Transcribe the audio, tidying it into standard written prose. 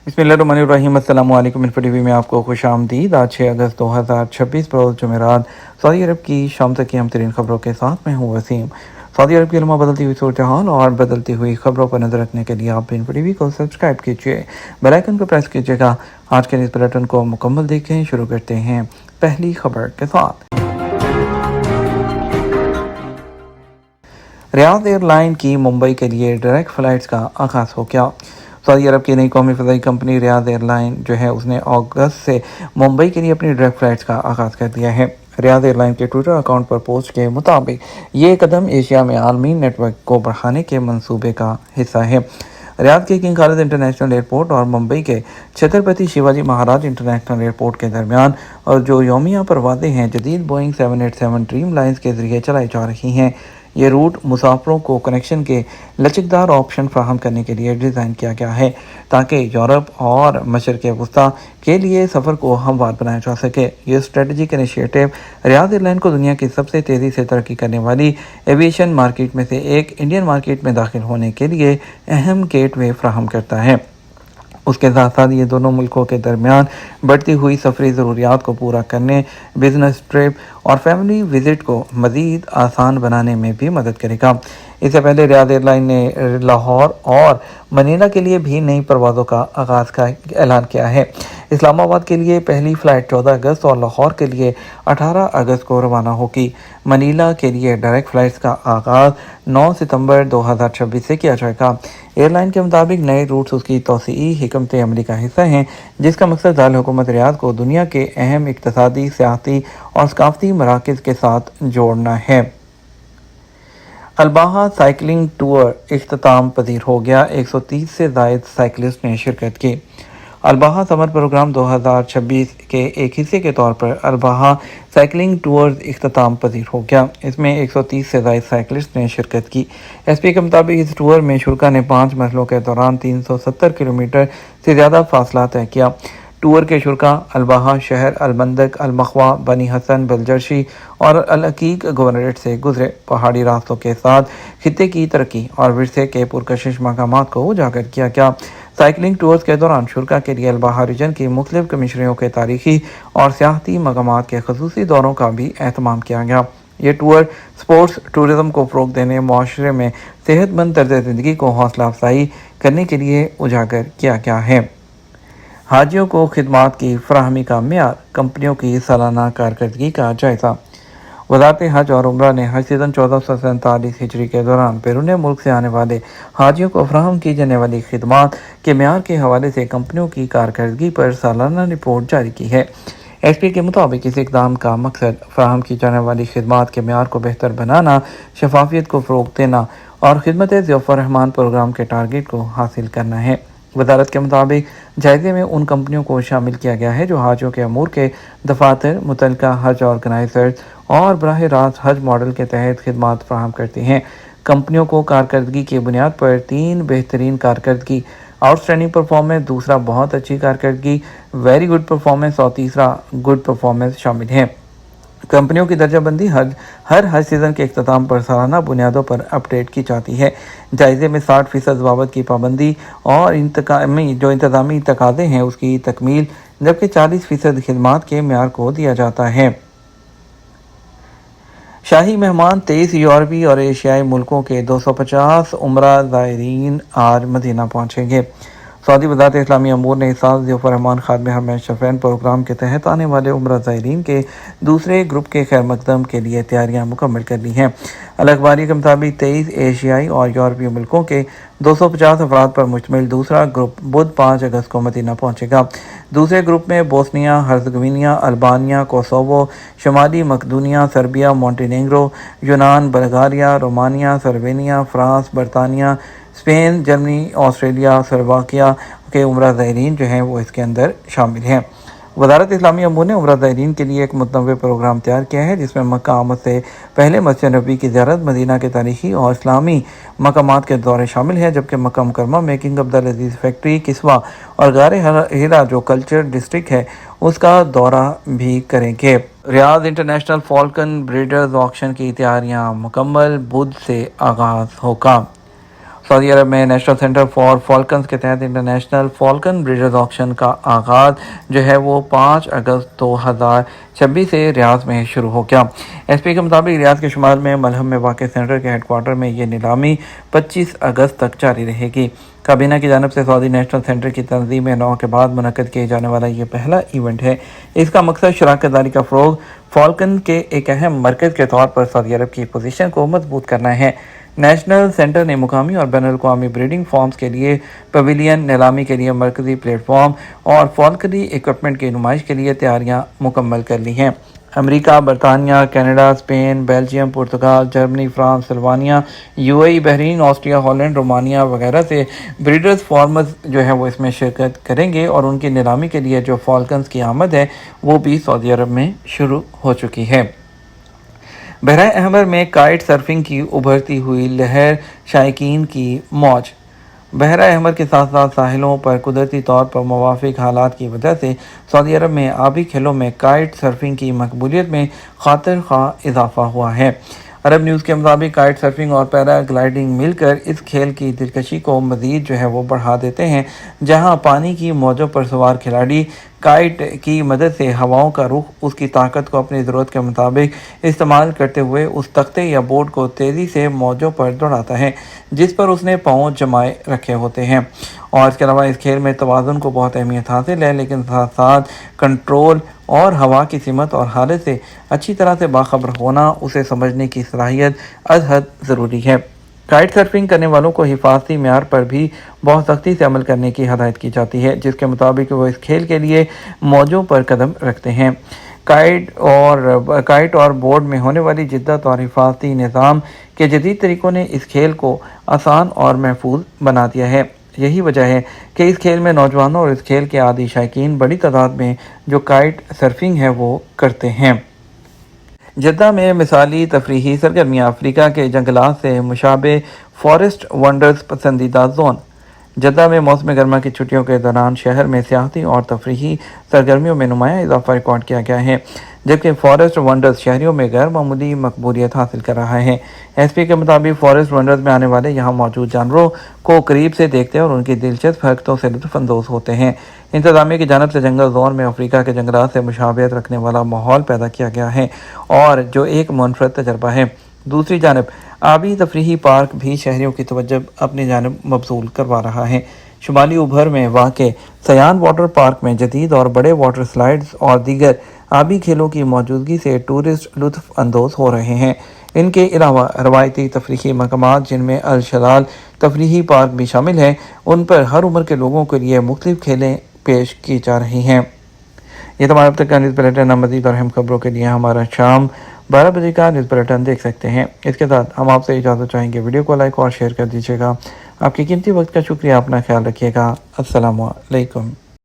बिस्मिल्लाहिर्रहमानिर्रहीम। अस्सलाम वालेकुम। इन्फो टीवी में आपको खुश आमदीद। आज 6 अगस्त 2026 रोज़ जुमेरात सऊदी अरब की शाम तक की अहम तरीन खबरों के साथ मैं हूँ वसीम। सऊदी अरब की अलमा बदलती हुई सूरत हाल और बदलती हुई खबरों पर नजर रखने के लिए आप इन्फो टीवी को सब्सक्राइब कीजिए, बेल आइकन को प्रेस कीजिएगा। आज के न्यूज़ बुलेटिन को मुकम्मल देखें। शुरू करते हैं पहली खबर के साथ। रियाद एयरलाइन की मुंबई के लिए डायरेक्ट फ़्लाइट्स का आगाज़ हो गया। सऊदी अरब की नई कौमी फ़ज़ाई कंपनी रियाद एयरलाइन जो है उसने अगस्त से मुंबई के लिए अपनी डायरेक्ट फ़्लाइट्स का आगाज़ कर दिया है। रियाद एयरलाइन के ट्विटर अकाउंट पर पोस्ट के मुताबिक ये कदम एशिया में आलमी नेटवर्क को बढ़ाने के मंसूबे का हिस्सा है। रियाद के किंग खालिद इंटरनेशनल एयरपोर्ट और मुंबई के छत्रपति शिवाजी महाराज इंटरनेशनल एयरपोर्ट के दरमियान और जो यौमिया परवाज़ें हैं जदीद बोइंग 787 ड्रीम लाइन्स के ज़रिए चलाई जा रही हैं। ये रूट मुसाफिरों को कनेक्शन के लचकदार ऑप्शन फराहम करने के लिए डिज़ाइन किया गया है ताकि यूरोप और मशरक़ वस्ती के लिए सफ़र को हमवार बनाया जा सके। ये स्ट्रेटजिक इनिशिएटिव रियाद एयरलाइन को दुनिया की सबसे तेज़ी से तरक्की करने वाली एविएशन मार्केट में से एक इंडियन मार्केट में दाखिल होने के लिए अहम गेटवे फराहम करता है। उसके साथ साथ ये दोनों मुल्कों के दरमियान बढ़ती हुई सफरी ज़रूरियात को पूरा करने, बिजनेस ट्रिप और फैमिली विज़िट को मज़ीद आसान बनाने में भी मदद करेगा। इससे पहले रियाद एयरलाइन ने लाहौर और मनीला के लिए भी नई परवाज़ों का आगाज़ का ऐलान किया है। इस्लामाबाद के लिए पहली फ़्लाइट 14 अगस्त और लाहौर के लिए 18 अगस्त को रवाना होगी। मनीला के लिए डायरेक्ट फ़्लाइट्स का आगाज़ 9 सितंबर 2026 से किया जाएगा। एयरलाइन के मुताबिक नए रूट्स उसकी तौसीई हिकमत अमली का हिस्सा हैं, जिसका मकसद दारुल हुकूमत रियाद को दुनिया के अहम इक़्तिसादी, सियाहती और सकाफ़ती मराकज़ के साथ जोड़ना है। अलबाहा साइकिलिंग टूर इख्तिताम पजीर हो गया। 130 से ज़ायद साइकिलिस्ट ने शिरकत की। अलबाहा समर प्रोग्राम 2026 के एक हिस्से के तौर पर अलबाहा साइकिलिंग टूर इख्तिताम पजीर हो गया। इसमें 130 से ज़ायद साइकिलिस्ट ने शिरकत की। एसपी के मुताबिक इस टूर में शुरा ने 5 मरहलों के दौरान 370 किलोमीटर से ज़्यादा फासला तय किया। टूर के शुरा अलबाहा शहर, अलमंदक, अलमखवा, बनी हसन, बलजर्शी और अलअकीक गवर्नरेट से गुजरे। पहाड़ी रास्तों के साथ खित्ते की तरक्की और विरसे के पुरकशिश मकामात को उजागर किया गया। साइकिलिंग टूर्स के दौरान शुरा के लिए अलबाहा रीजन की मुख्तलिफ कमिश्नरियों के तारीखी और सियाहती मकामात के खसूसी दौरों का भी एहतमाम किया गया। ये टूर स्पोर्ट्स टूरिज़म को फ़रोग़ देने, मुआशरे में सेहतमंद तर्ज़ ज़िंदगी को हौसला अफजाई करने के लिए उजागर किया गया है। हाजियों को खिदमात की फराहमी का मेयार, कंपनियों की सालाना कारकर्दगी का जायज़ा। वज़ारत हज और उम्रा ने हज सीज़न 1447 हिजरी के दौरान बैरून मुल्क से आने वाले हाजियों को फराहम की जाने वाली खिदमात के मेयार के हवाले से कंपनियों की कारकर्दगी पर सालाना रिपोर्ट जारी की है। एसपी के मुताबिक इस इक़दाम का मकसद फराहम की जाने वाली खिदमात के मेयार को बेहतर बनाना, शफाफियत को फ़रोग़ देना और खिदमत ज़ियाफ़त रहमान प्रोग्राम के टारगेट को हासिल करना है। वज़ारत के मुताबिक जायज़े में उन कंपनियों को शामिल किया गया है जो हाजियों के अमूर के दफातर, मुतल्लिका हज ऑर्गेनाइज़र्स और बराह रास्त हज मॉडल के तहत खिदमात फराहम करती हैं। कंपनियों को कारकर्दगी की बुनियाद पर 3 बेहतरीन कारकर्दगी, आउटस्टैंडिंग परफॉर्मेंस, दूसरा बहुत अच्छी कारकर्दगी, वेरी गुड परफॉर्मेंस और तीसरा गुड परफॉर्मेंस शामिल हैं। कंपनियों की दर्जाबंदी हर हज सीज़न के अख्ताम पर सालाना बुनियादों पर अपडेट की जाती है। जायज़े में 60% ज़वाबत की पाबंदी और इंतज़ामी तकाज़े हैं उसकी तकमील, जबकि 40% खिदमात के मेयार को दिया जाता है। शाही मेहमान 23 यूरोपीय और एशियाई मुल्कों के 250 उम्रा ज़ायरीन आज मदीना पहुँचेंगे। सऊदी वज़ारत इस्लामी अमूर ने इस साल ज़ियाफ़त रहमान खादिम हरमैन शफ़ैन प्रोग्राम के तहत आने वाले उम्रा ज़ायरीन के दूसरे ग्रुप के खैर मकदम के लिए तैयारियां मुकम्मल कर ली हैं। अल-अखबारी के मुताबिक 23 एशियाई और यूरोपीय मुल्कों के 250 अफराद पर मुश्तमिल दूसरा ग्रुप बुध 5 अगस्त को मदीना पहुँचेगा। दूसरे ग्रुप में बोस्निया हर्ज़गोविना, अल्बानिया, कोसोवो, शुमाली मकदूनिया, सर्बिया, मोंटेनेग्रो, यूनान, बल्गारिया, रोमानिया, स्लोवेनिया, फ्रांस, बरतानिया, स्पेन, जर्मनी, ऑस्ट्रेलिया, स्लोवाकिया के उम्रा ज़ायरीन जो हैं वो इसके अंदर शामिल हैं। वज़ारत इस्लामी अमूर ने उम्रा ज़ायरीन के लिए एक मुतनव्वे प्रोग्राम तैयार किया है जिसमें मक्का आमद से पहले मस्जिद नबी की ज़ियारत, मदीना के तारीखी और इस्लामी मकामात के दौरे शामिल हैं, जबकि मक्का मुकरमा में किंग अब्दुल अज़ीज़ फैक्ट्री, किस्वा और गारे हीरा जो कल्चर डिस्ट्रिक्ट है उसका दौरा भी करेंगे। रियाद इंटरनेशनल फ़ॉल्कन ब्रीडर्स ऑक्शन की तैयारियाँ मुकम्मल, बुध से आगाज़ होगा। सऊदी अरब में नेशनल सेंटर फॉर फॉल्कन्स के तहत इंटरनेशनल फॉल्कन ब्रीडर्स ऑक्शन का आगाज़ जो है वो 5 अगस्त 2026 से रियाद में शुरू हो गया। एसपी के मुताबिक रियाद के शुमाल में मलहम में वाक़ सेंटर के हेडक्वार्टर में ये नीलामी 25 अगस्त तक जारी रहेगी। काबीना की जानब से सऊदी नेशनल सेंटर की तंजीम 9 के बाद मुनक़्क़द किए जाने वाला ये पहला इवेंट है। इसका मकसद शराकत दारी का फ़रोग़, फॉल्कन के एक अहम मरकज़ के तौर पर सऊदी अरब की पोजीशन को मजबूत करना है। नेशनल सेंटर ने मुकामी और बैनुल-अक़वामी ब्रीडिंग फार्म्स के लिए पवेलियन, नीलामी के लिए मरकज़ी प्लेटफॉर्म और फॉल्कनरी इक्विपमेंट की नुमाइश के लिए तैयारियां मुकम्मल कर ली हैं। अमेरिका, बरतानिया, कनाडा, स्पेन, बेल्जियम, पुर्तगाल, जर्मनी, फ्रांस, सल्वानिया, UAE, Bahrain, Austria, Holland, Romania वगैरह से ब्रीडर्स फार्मर्स जो है वो इसमें शिरकत करेंगे और उनकी नीलामी के लिए जो फॉल्कन्स की आमद है वो भी सऊदी अरब में शुरू हो चुकी है। बहरा अहमर में काइट सर्फिंग की उभरती हुई लहर, शायकीन की मौज। बहरा अहमर के साथ साथ साहिलों पर कुदरती तौर पर मुवाफिक हालात की वजह से सऊदी अरब में आबी खेलों में काइट सर्फिंग की मकबूलियत में खातिर खा इजाफा हुआ है। अरब न्यूज़ के मुताबिक काइट सर्फिंग और पैराग्लाइडिंग मिलकर इस खेल की दिलकशी को मज़ीद जो है वो बढ़ा देते हैं, जहां पानी की मौजों पर सवार खिलाड़ी काइट की मदद से हवाओं का रुख उसकी ताकत को अपनी ज़रूरत के मुताबिक इस्तेमाल करते हुए उस तख्ते या बोर्ड को तेज़ी से मौजों पर दौड़ाता है जिस पर उसने पाँव जमाए रखे होते हैं। और इसके अलावा इस खेल में तवाज़ुन को बहुत अहमियत हासिल है, लेकिन साथ साथ कंट्रोल और हवा की सिमत और हालत से अच्छी तरह से बाखबर होना, उसे समझने की सलाहियत अज हद ज़रूरी है। काइट सर्फिंग करने वालों को हिफाजती म्यार पर भी बहुत सख्ती से अमल करने की हदायत की जाती है, जिसके मुताबिक वो इस खेल के लिए मौजों पर कदम रखते हैं। काइट और बोर्ड में होने वाली जिद्दत और हिफाजती निज़ाम के जदीद तरीक़ों ने इस खेल को आसान और महफूज बना दिया है। यही वजह है कि इस खेल में नौजवानों और इस खेल के आदी शायकीन बड़ी तादाद में जो काइट सर्फिंग है वो करते हैं। जद्दा में मिसाली तफरीही सरगर्मियाँ। अफ्रीका के जंगलात से मुशाबे फॉरेस्ट वंडर्स पसंदीदा जोन। जद्दा में मौसम गर्मा की छुट्टियों के दौरान शहर में सियाहती और तफरीही सरगर्मियों में नुमाया इजाफा रिकॉर्ड किया गया है, जबकि फॉरेस्ट वंडर्स शहरियों में गैर मामूली मकबूलियत हासिल कर रहा है। एसपी के मुताबिक फॉरेस्ट वंडर्स में आने वाले यहाँ मौजूद जानवरों को करीब से देखते हैं और उनकी दिलचस्प हरकतों से लुत्फ़अंदोज़ होते हैं। इंतज़ामिया की जानब से जंगल जोन में अफ्रीका के जंगलात से मुशाबहत रखने वाला माहौल पैदा किया गया है और जो एक मुनफरद तजर्बा है। दूसरी जानब आबी तफरीही पार्क भी शहरियों की तवज्जो अपनी जानब मबसूल करवा रहा है। शुमाली उभर में वाक़े सयान वाटर पार्क में जदीद और बड़े वाटर स्लाइड्स और दीगर आबी खेलों की मौजूदगी से टूरिस्ट लुत्फ़ अंदोज़ हो रहे हैं। इनके अलावा रवायती तफरीही मकामात जिनमें अल शलाल तफरीही पार्क भी शामिल है, उन पर हर उम्र के लोगों के लिए मुख्तलिफ खेलें पेश की जा रही हैं। ये तमाम अब तक का न्यूज़ बुलेटिन। मज़ीद और अहम खबरों के लिए हमारा शाम 12 बजे का न्यूज़ बुलेटिन देख सकते हैं। इसके साथ हम आपसे इजाज़त चाहेंगे। वीडियो को लाइक और शेयर कर दीजिएगा। आपके कीमती वक्त का शुक्रिया। अपना ख्याल रखिएगा। अस्सलामु अलैकुम।